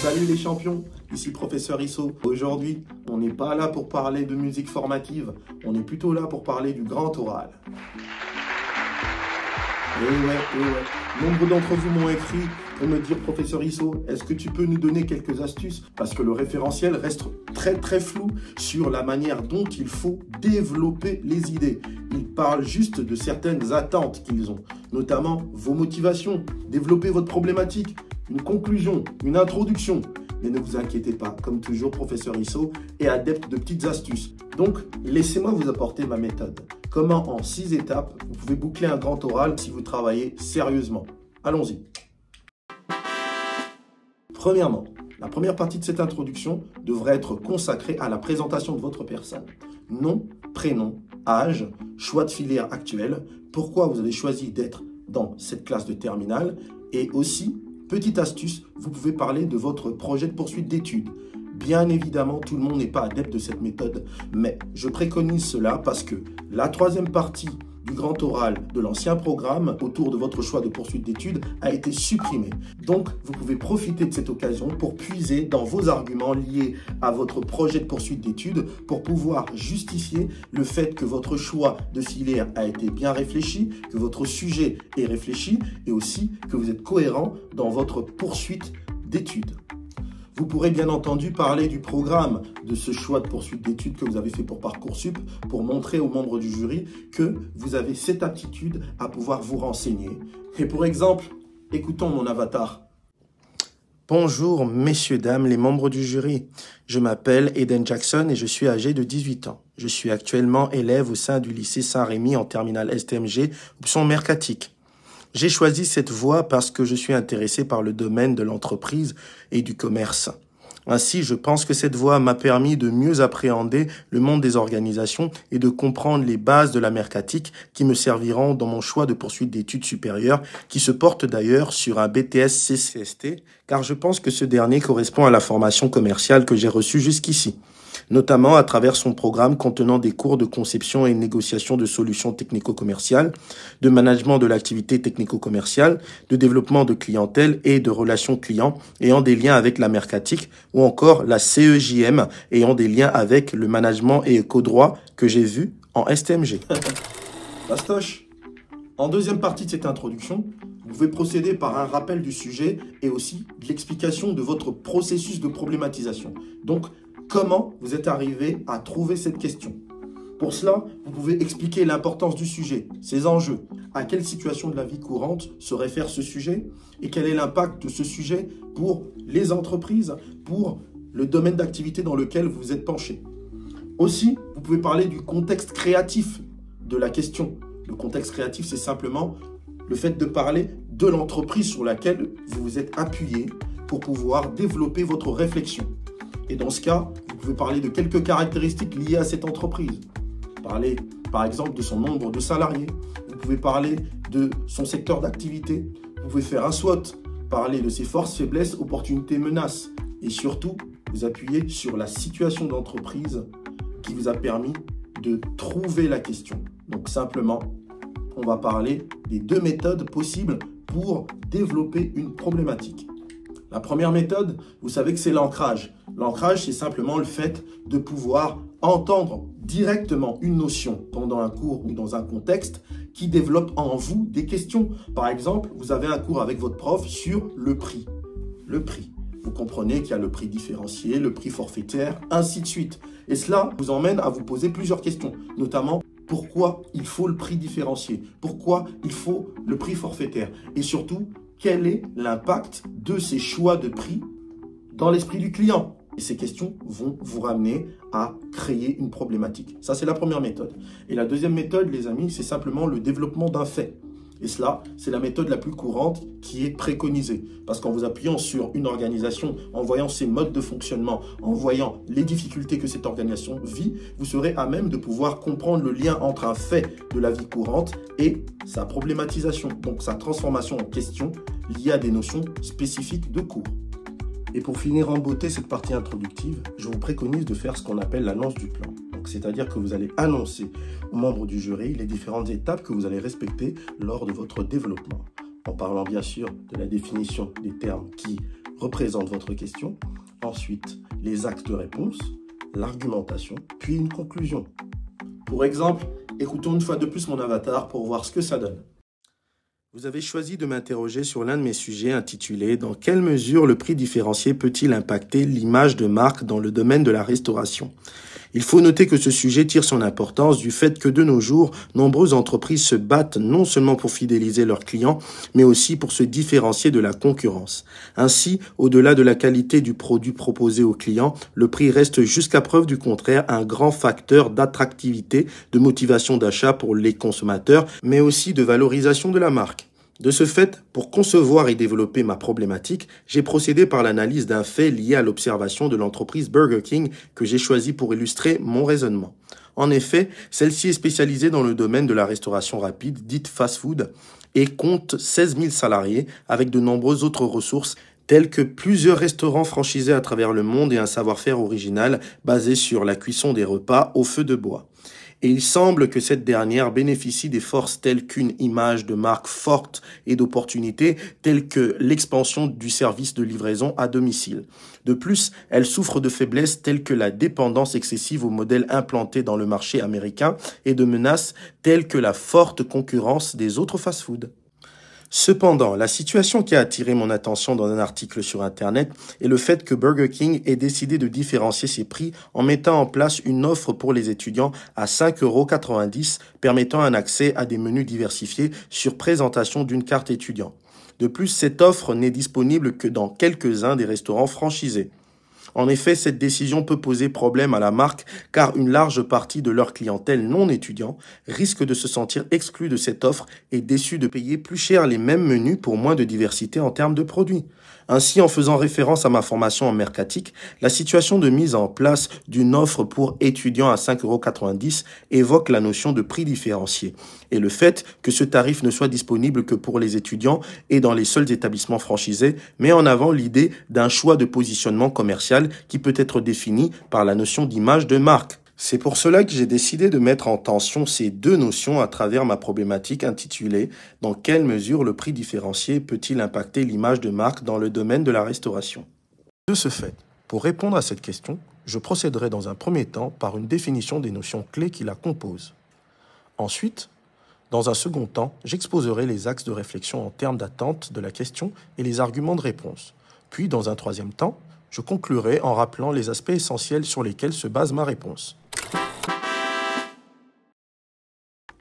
Salut les champions, ici Professeur Isso. Aujourd'hui, on n'est pas là pour parler de musique formative, on est plutôt là pour parler du grand oral. Et ouais. Nombre d'entre vous m'ont écrit pour me dire, Professeur Isso, est-ce que tu peux nous donner quelques astuces? Parce que le référentiel reste très flou sur la manière dont il faut développer les idées. Il parle juste de certaines attentes qu'ils ont, notamment vos motivations, développer votre problématique, une conclusion, une introduction. Mais ne vous inquiétez pas, comme toujours, Professeur Isso est adepte de petites astuces. Donc, laissez-moi vous apporter ma méthode. Comment, en 6 étapes, vous pouvez boucler un grand oral si vous travaillez sérieusement. Allons-y. Premièrement, la première partie de cette introduction devrait être consacrée à la présentation de votre personne. Nom, prénom, âge, choix de filière actuelle, pourquoi vous avez choisi d'être dans cette classe de terminale et aussi, petite astuce, vous pouvez parler de votre projet de poursuite d'études. Bien évidemment, tout le monde n'est pas adepte de cette méthode, mais je préconise cela parce que la troisième partie du grand oral de l'ancien programme autour de votre choix de poursuite d'études a été supprimée. Donc, vous pouvez profiter de cette occasion pour puiser dans vos arguments liés à votre projet de poursuite d'études pour pouvoir justifier le fait que votre choix de filière a été bien réfléchi, que votre sujet est réfléchi et aussi que vous êtes cohérent dans votre poursuite d'études. Vous pourrez bien entendu parler du programme de ce choix de poursuite d'études que vous avez fait pour Parcoursup pour montrer aux membres du jury que vous avez cette aptitude à pouvoir vous renseigner. Et pour exemple, écoutons mon avatar. Bonjour messieurs, dames, les membres du jury. Je m'appelle Eden Jackson et je suis âgé de 18 ans. Je suis actuellement élève au sein du lycée Saint-Rémy en terminale STMG, option mercatique. J'ai choisi cette voie parce que je suis intéressé par le domaine de l'entreprise et du commerce. Ainsi, je pense que cette voie m'a permis de mieux appréhender le monde des organisations et de comprendre les bases de la mercatique qui me serviront dans mon choix de poursuite d'études supérieures, qui se porte d'ailleurs sur un BTS CCST, car je pense que ce dernier correspond à la formation commerciale que j'ai reçue jusqu'ici, notamment à travers son programme contenant des cours de conception et négociation de solutions technico-commerciales, de management de l'activité technico-commerciale, de développement de clientèle et de relations clients ayant des liens avec la mercatique, ou encore la CEJM ayant des liens avec le management et éco-droit que j'ai vu en STMG. Bastoche. En deuxième partie de cette introduction, vous pouvez procéder par un rappel du sujet et aussi de l'explication de votre processus de problématisation. Donc, comment vous êtes arrivé à trouver cette question? Pour cela, vous pouvez expliquer l'importance du sujet, ses enjeux, à quelle situation de la vie courante se réfère ce sujet et quel est l'impact de ce sujet pour les entreprises, pour le domaine d'activité dans lequel vous êtes penché. Aussi, vous pouvez parler du contexte créatif de la question. Le contexte créatif, c'est simplement le fait de parler de l'entreprise sur laquelle vous vous êtes appuyé pour pouvoir développer votre réflexion. Et dans ce cas, vous pouvez parler de quelques caractéristiques liées à cette entreprise. Parler, par exemple, de son nombre de salariés. Vous pouvez parler de son secteur d'activité. Vous pouvez faire un SWOT, parler de ses forces, faiblesses, opportunités, menaces. Et surtout, vous appuyer sur la situation d'entreprise qui vous a permis de trouver la question. Donc simplement, on va parler des 2 méthodes possibles pour développer une problématique. La première méthode, vous savez que c'est l'ancrage. L'ancrage, c'est simplement le fait de pouvoir entendre directement une notion pendant un cours ou dans un contexte qui développe en vous des questions. Par exemple, vous avez un cours avec votre prof sur le prix. Le prix. Vous comprenez qu'il y a le prix différencié, le prix forfaitaire, ainsi de suite. Et cela vous emmène à vous poser plusieurs questions, notamment pourquoi il faut le prix différencié, pourquoi il faut le prix forfaitaire et surtout, quel est l'impact de ces choix de prix dans l'esprit du client? Et ces questions vont vous ramener à créer une problématique. Ça, c'est la première méthode. Et la deuxième méthode, les amis, c'est simplement le développement d'un fait. Et cela, c'est la méthode la plus courante qui est préconisée. Parce qu'en vous appuyant sur une organisation, en voyant ses modes de fonctionnement, en voyant les difficultés que cette organisation vit, vous serez à même de pouvoir comprendre le lien entre un fait de la vie courante et sa problématisation, donc sa transformation en question liée à des notions spécifiques de cours. Et pour finir en beauté cette partie introductive, je vous préconise de faire ce qu'on appelle l'annonce du plan. C'est-à-dire que vous allez annoncer aux membres du jury les différentes étapes que vous allez respecter lors de votre développement. En parlant bien sûr de la définition des termes qui représente votre question, ensuite les axes de réponse, l'argumentation, puis une conclusion. Pour exemple, écoutons une fois de plus mon avatar pour voir ce que ça donne. Vous avez choisi de m'interroger sur l'un de mes sujets intitulé « Dans quelle mesure le prix différencié peut-il impacter l'image de marque dans le domaine de la restauration ?» Il faut noter que ce sujet tire son importance du fait que de nos jours, nombreuses entreprises se battent non seulement pour fidéliser leurs clients, mais aussi pour se différencier de la concurrence. Ainsi, au-delà de la qualité du produit proposé aux clients, le prix reste jusqu'à preuve du contraire un grand facteur d'attractivité, de motivation d'achat pour les consommateurs, mais aussi de valorisation de la marque. De ce fait, pour concevoir et développer ma problématique, j'ai procédé par l'analyse d'un fait lié à l'observation de l'entreprise Burger King que j'ai choisi pour illustrer mon raisonnement. En effet, celle-ci est spécialisée dans le domaine de la restauration rapide, dite fast-food, et compte 16 000 salariés avec de nombreuses autres ressources tels que plusieurs restaurants franchisés à travers le monde et un savoir-faire original basé sur la cuisson des repas au feu de bois. Et il semble que cette dernière bénéficie des forces telles qu'une image de marque forte et d'opportunités telles que l'expansion du service de livraison à domicile. De plus, elle souffre de faiblesses telles que la dépendance excessive aux modèles implantés dans le marché américain et de menaces telles que la forte concurrence des autres fast-foods. Cependant, la situation qui a attiré mon attention dans un article sur Internet est le fait que Burger King ait décidé de différencier ses prix en mettant en place une offre pour les étudiants à 5,90 € permettant un accès à des menus diversifiés sur présentation d'une carte étudiant. De plus, cette offre n'est disponible que dans quelques-uns des restaurants franchisés. En effet, cette décision peut poser problème à la marque car une large partie de leur clientèle non étudiant risque de se sentir exclue de cette offre et déçue de payer plus cher les mêmes menus pour moins de diversité en termes de produits. Ainsi, en faisant référence à ma formation en mercatique, la situation de mise en place d'une offre pour étudiants à 5,90 € évoque la notion de prix différencié et le fait que ce tarif ne soit disponible que pour les étudiants et dans les seuls établissements franchisés met en avant l'idée d'un choix de positionnement commercial qui peut être défini par la notion d'image de marque. C'est pour cela que j'ai décidé de mettre en tension ces deux notions à travers ma problématique intitulée « Dans quelle mesure le prix différencié peut-il impacter l'image de marque dans le domaine de la restauration ?» De ce fait, pour répondre à cette question, je procéderai dans un premier temps par une définition des notions clés qui la composent. Ensuite, dans un second temps, j'exposerai les axes de réflexion en termes d'attente de la question et les arguments de réponse. Puis, dans un troisième temps, je conclurai en rappelant les aspects essentiels sur lesquels se base ma réponse.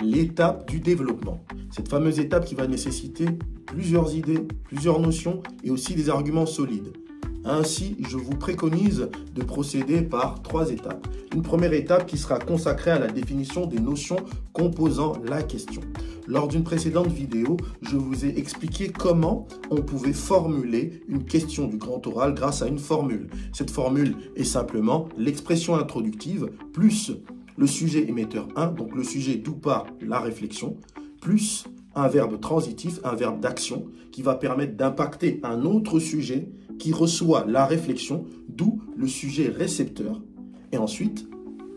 L'étape du développement. Cette fameuse étape qui va nécessiter plusieurs idées, plusieurs notions et aussi des arguments solides. Ainsi, je vous préconise de procéder par 3 étapes. Une première étape qui sera consacrée à la définition des notions composant la question. Lors d'une précédente vidéo, je vous ai expliqué comment on pouvait formuler une question du grand oral grâce à une formule. Cette formule est simplement l'expression introductive plus le sujet émetteur 1, donc le sujet d'où part la réflexion, plus un verbe transitif, un verbe d'action qui va permettre d'impacter un autre sujet qui reçoit la réflexion, d'où le sujet récepteur, et ensuite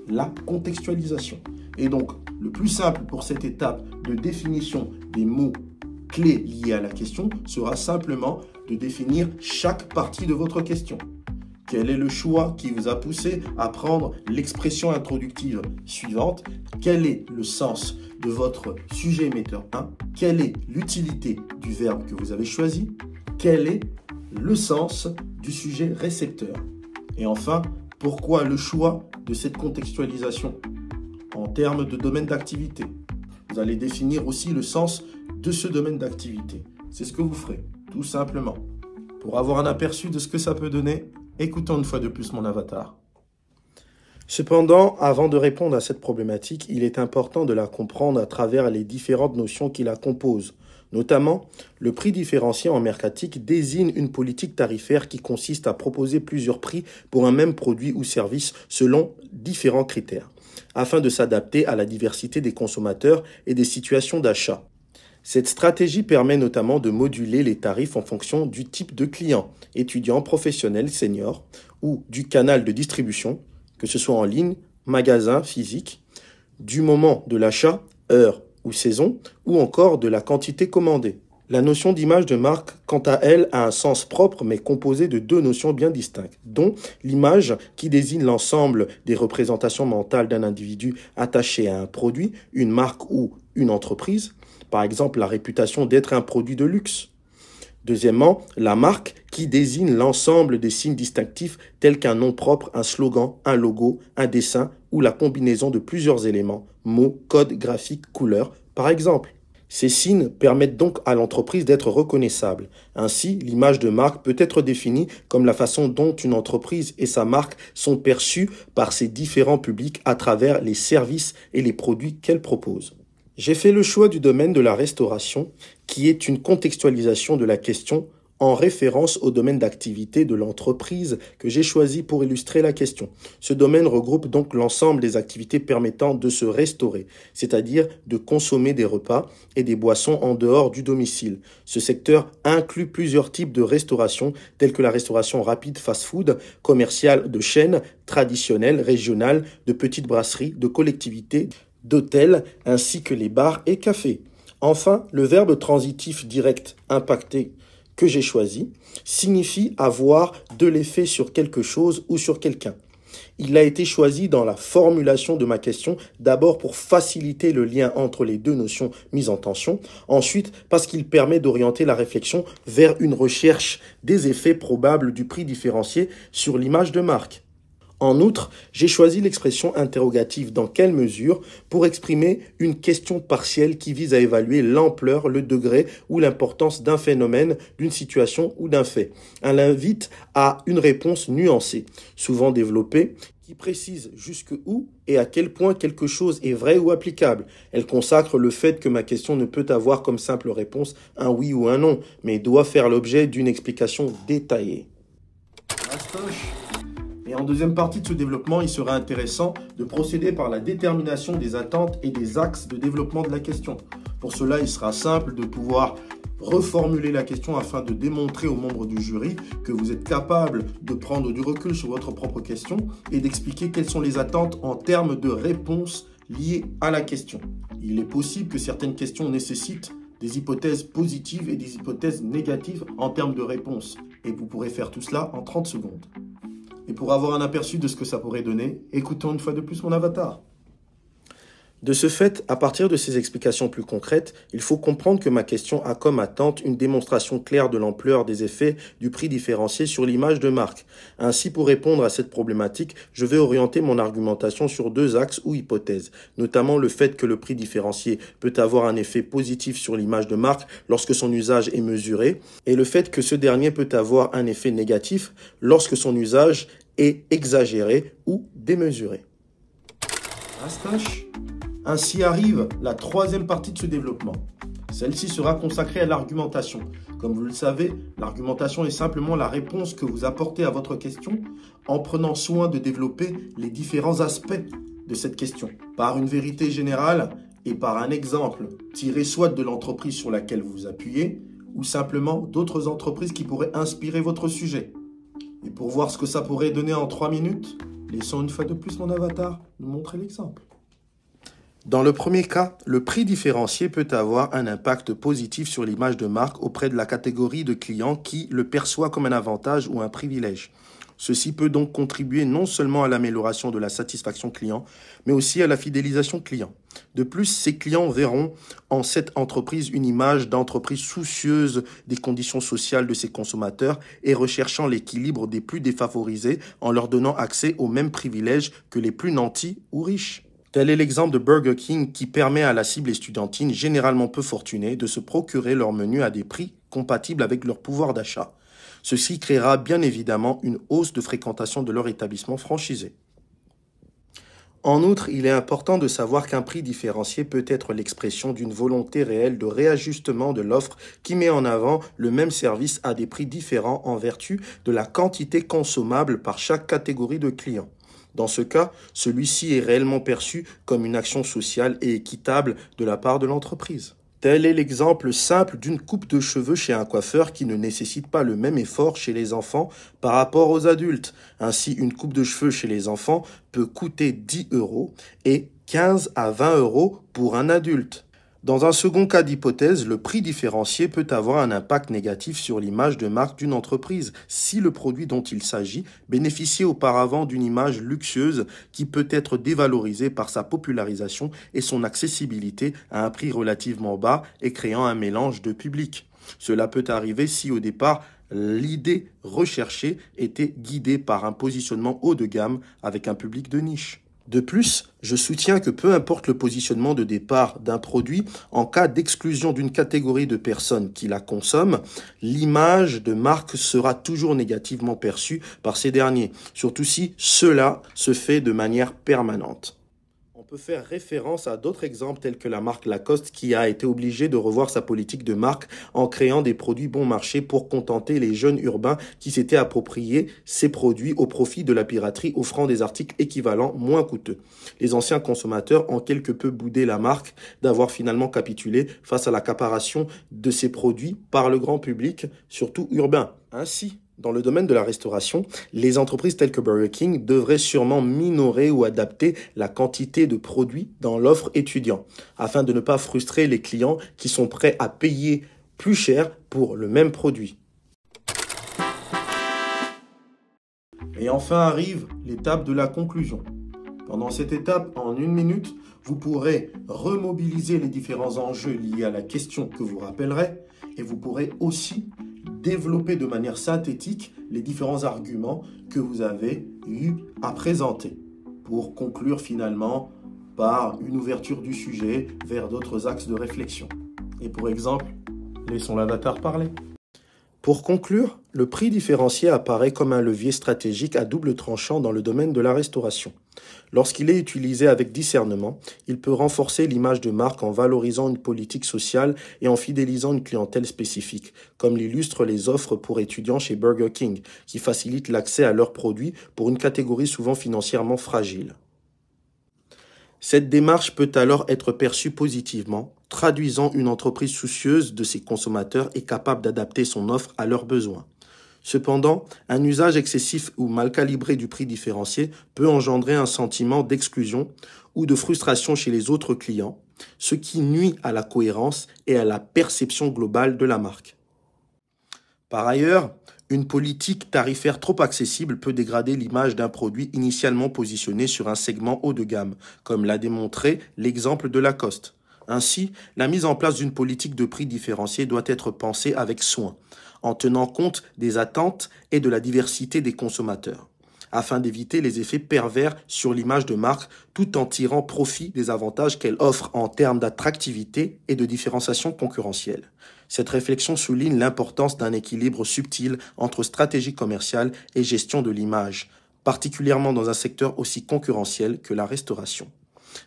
la contextualisation. Et donc, le plus simple pour cette étape de définition des mots clés liés à la question sera simplement de définir chaque partie de votre question. Quel est le choix qui vous a poussé à prendre l'expression introductive suivante? Quel est le sens de votre sujet émetteur 1? Quelle est l'utilité du verbe que vous avez choisi? Quel est le sens du sujet récepteur? Et enfin, pourquoi le choix de cette contextualisation en termes de domaine d'activité? Vous allez définir aussi le sens de ce domaine d'activité. C'est ce que vous ferez, tout simplement. Pour avoir un aperçu de ce que ça peut donner, écoutons une fois de plus mon avatar. Cependant, avant de répondre à cette problématique, il est important de la comprendre à travers les différentes notions qui la composent. Notamment, le prix différencié en mercatique désigne une politique tarifaire qui consiste à proposer plusieurs prix pour un même produit ou service selon différents critères, afin de s'adapter à la diversité des consommateurs et des situations d'achat. Cette stratégie permet notamment de moduler les tarifs en fonction du type de client, étudiant, professionnel, senior, ou du canal de distribution, que ce soit en ligne, magasin, physique, du moment de l'achat, heure ou saison, ou encore de la quantité commandée. La notion d'image de marque, quant à elle, a un sens propre mais composé de deux notions bien distinctes, dont l'image qui désigne l'ensemble des représentations mentales d'un individu attaché à un produit, une marque ou une entreprise, par exemple la réputation d'être un produit de luxe. Deuxièmement, la marque qui désigne l'ensemble des signes distinctifs tels qu'un nom propre, un slogan, un logo, un dessin ou la combinaison de plusieurs éléments, mots, codes graphiques, couleurs, par exemple. Ces signes permettent donc à l'entreprise d'être reconnaissable. Ainsi, l'image de marque peut être définie comme la façon dont une entreprise et sa marque sont perçues par ses différents publics à travers les services et les produits qu'elle propose. J'ai fait le choix du domaine de la restauration, qui est une contextualisation de la question en référence au domaine d'activité de l'entreprise que j'ai choisi pour illustrer la question. Ce domaine regroupe donc l'ensemble des activités permettant de se restaurer, c'est-à-dire de consommer des repas et des boissons en dehors du domicile. Ce secteur inclut plusieurs types de restauration, tels que la restauration rapide fast-food, commerciale de chaîne, traditionnelle, régionale, de petites brasseries, de collectivités, d'hôtels, ainsi que les bars et cafés. Enfin, le verbe transitif direct impacté que j'ai choisi signifie avoir de l'effet sur quelque chose ou sur quelqu'un. Il a été choisi dans la formulation de ma question, d'abord pour faciliter le lien entre les deux notions mises en tension, ensuite parce qu'il permet d'orienter la réflexion vers une recherche des effets probables du prix différencié sur l'image de marque. En outre, j'ai choisi l'expression interrogative dans quelle mesure pour exprimer une question partielle qui vise à évaluer l'ampleur, le degré ou l'importance d'un phénomène, d'une situation ou d'un fait. Elle invite à une réponse nuancée, souvent développée, qui précise jusqu'où et à quel point quelque chose est vrai ou applicable. Elle consacre le fait que ma question ne peut avoir comme simple réponse un oui ou un non, mais doit faire l'objet d'une explication détaillée. Et en deuxième partie de ce développement, il sera intéressant de procéder par la détermination des attentes et des axes de développement de la question. Pour cela, il sera simple de pouvoir reformuler la question afin de démontrer aux membres du jury que vous êtes capable de prendre du recul sur votre propre question et d'expliquer quelles sont les attentes en termes de réponses liées à la question. Il est possible que certaines questions nécessitent des hypothèses positives et des hypothèses négatives en termes de réponses. Et vous pourrez faire tout cela en 30 secondes. Et pour avoir un aperçu de ce que ça pourrait donner, écoutons une fois de plus mon avatar. De ce fait, à partir de ces explications plus concrètes, il faut comprendre que ma question a comme attente une démonstration claire de l'ampleur des effets du prix différencié sur l'image de marque. Ainsi, pour répondre à cette problématique, je vais orienter mon argumentation sur deux axes ou hypothèses, notamment le fait que le prix différencié peut avoir un effet positif sur l'image de marque lorsque son usage est mesuré, et le fait que ce dernier peut avoir un effet négatif lorsque son usage est exagéré ou démesuré. Ainsi arrive la troisième partie de ce développement. Celle-ci sera consacrée à l'argumentation. Comme vous le savez, l'argumentation est simplement la réponse que vous apportez à votre question en prenant soin de développer les différents aspects de cette question, par une vérité générale et par un exemple tiré soit de l'entreprise sur laquelle vous vous appuyez, ou simplement d'autres entreprises qui pourraient inspirer votre sujet. Et pour voir ce que ça pourrait donner en 3 minutes, laissons une fois de plus mon avatar nous montrer l'exemple. Dans le premier cas, le prix différencié peut avoir un impact positif sur l'image de marque auprès de la catégorie de clients qui le perçoit comme un avantage ou un privilège. Ceci peut donc contribuer non seulement à l'amélioration de la satisfaction client, mais aussi à la fidélisation client. De plus, ces clients verront en cette entreprise une image d'entreprise soucieuse des conditions sociales de ses consommateurs et recherchant l'équilibre des plus défavorisés en leur donnant accès aux mêmes privilèges que les plus nantis ou riches. Tel est l'exemple de Burger King qui permet à la cible estudiantine généralement peu fortunée de se procurer leur menu à des prix compatibles avec leur pouvoir d'achat. Ceci créera bien évidemment une hausse de fréquentation de leur établissement franchisé. En outre, il est important de savoir qu'un prix différencié peut être l'expression d'une volonté réelle de réajustement de l'offre qui met en avant le même service à des prix différents en vertu de la quantité consommable par chaque catégorie de clients. Dans ce cas, celui-ci est réellement perçu comme une action sociale et équitable de la part de l'entreprise. Tel est l'exemple simple d'une coupe de cheveux chez un coiffeur qui ne nécessite pas le même effort chez les enfants par rapport aux adultes. Ainsi, une coupe de cheveux chez les enfants peut coûter 10 € et 15 à 20 € pour un adulte. Dans un second cas d'hypothèse, le prix différencié peut avoir un impact négatif sur l'image de marque d'une entreprise si le produit dont il s'agit bénéficiait auparavant d'une image luxueuse qui peut être dévalorisée par sa popularisation et son accessibilité à un prix relativement bas et créant un mélange de public. Cela peut arriver si au départ, l'idée recherchée était guidée par un positionnement haut de gamme avec un public de niche. De plus, je soutiens que peu importe le positionnement de départ d'un produit, en cas d'exclusion d'une catégorie de personnes qui la consomment, l'image de marque sera toujours négativement perçue par ces derniers, surtout si cela se fait de manière permanente. On peut faire référence à d'autres exemples tels que la marque Lacoste qui a été obligée de revoir sa politique de marque en créant des produits bon marché pour contenter les jeunes urbains qui s'étaient appropriés ces produits au profit de la piraterie offrant des articles équivalents moins coûteux. Les anciens consommateurs ont quelque peu boudé la marque d'avoir finalement capitulé face à l'accaparation de ces produits par le grand public, surtout urbain. Ainsi, dans le domaine de la restauration, les entreprises telles que Burger King devraient sûrement minorer ou adapter la quantité de produits dans l'offre étudiant, afin de ne pas frustrer les clients qui sont prêts à payer plus cher pour le même produit. Et enfin arrive l'étape de la conclusion. Pendant cette étape, en 1 minute, vous pourrez remobiliser les différents enjeux liés à la question que vous rappellerez et vous pourrez aussi développer de manière synthétique les différents arguments que vous avez eu à présenter pour conclure finalement par une ouverture du sujet vers d'autres axes de réflexion. Et pour exemple, laissons l'avatar parler. Pour conclure, le prix différencié apparaît comme un levier stratégique à double tranchant dans le domaine de la restauration. Lorsqu'il est utilisé avec discernement, il peut renforcer l'image de marque en valorisant une politique sociale et en fidélisant une clientèle spécifique, comme l'illustrent les offres pour étudiants chez Burger King, qui facilitent l'accès à leurs produits pour une catégorie souvent financièrement fragile. Cette démarche peut alors être perçue positivement, traduisant une entreprise soucieuse de ses consommateurs et capable d'adapter son offre à leurs besoins. Cependant, un usage excessif ou mal calibré du prix différencié peut engendrer un sentiment d'exclusion ou de frustration chez les autres clients, ce qui nuit à la cohérence et à la perception globale de la marque. Par ailleurs, une politique tarifaire trop accessible peut dégrader l'image d'un produit initialement positionné sur un segment haut de gamme, comme l'a démontré l'exemple de Lacoste. Ainsi, la mise en place d'une politique de prix différencié doit être pensée avec soin, en tenant compte des attentes et de la diversité des consommateurs, afin d'éviter les effets pervers sur l'image de marque tout en tirant profit des avantages qu'elle offre en termes d'attractivité et de différenciation concurrentielle. Cette réflexion souligne l'importance d'un équilibre subtil entre stratégie commerciale et gestion de l'image, particulièrement dans un secteur aussi concurrentiel que la restauration.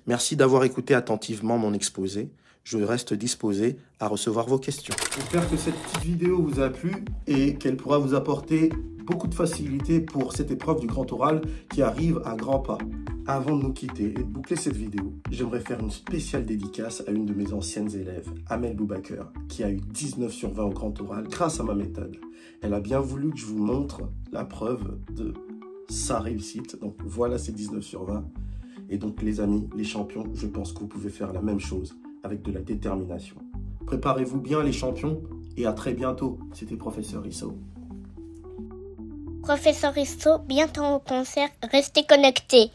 Merci d'avoir écouté attentivement mon exposé. Je reste disposé à recevoir vos questions. J'espère que cette petite vidéo vous a plu et qu'elle pourra vous apporter beaucoup de facilité pour cette épreuve du grand oral qui arrive à grands pas. Avant de nous quitter et de boucler cette vidéo, j'aimerais faire une spéciale dédicace à une de mes anciennes élèves, Amel Boubaker, qui a eu 19 sur 20 au grand oral grâce à ma méthode. Elle a bien voulu que je vous montre la preuve de sa réussite. Donc voilà ces 19 sur 20. Et donc les amis, les champions, je pense que vous pouvez faire la même chose avec de la détermination. Préparez-vous bien les champions et à très bientôt. C'était Professeur Risso. Professeur Risso, bientôt au concert, restez connectés.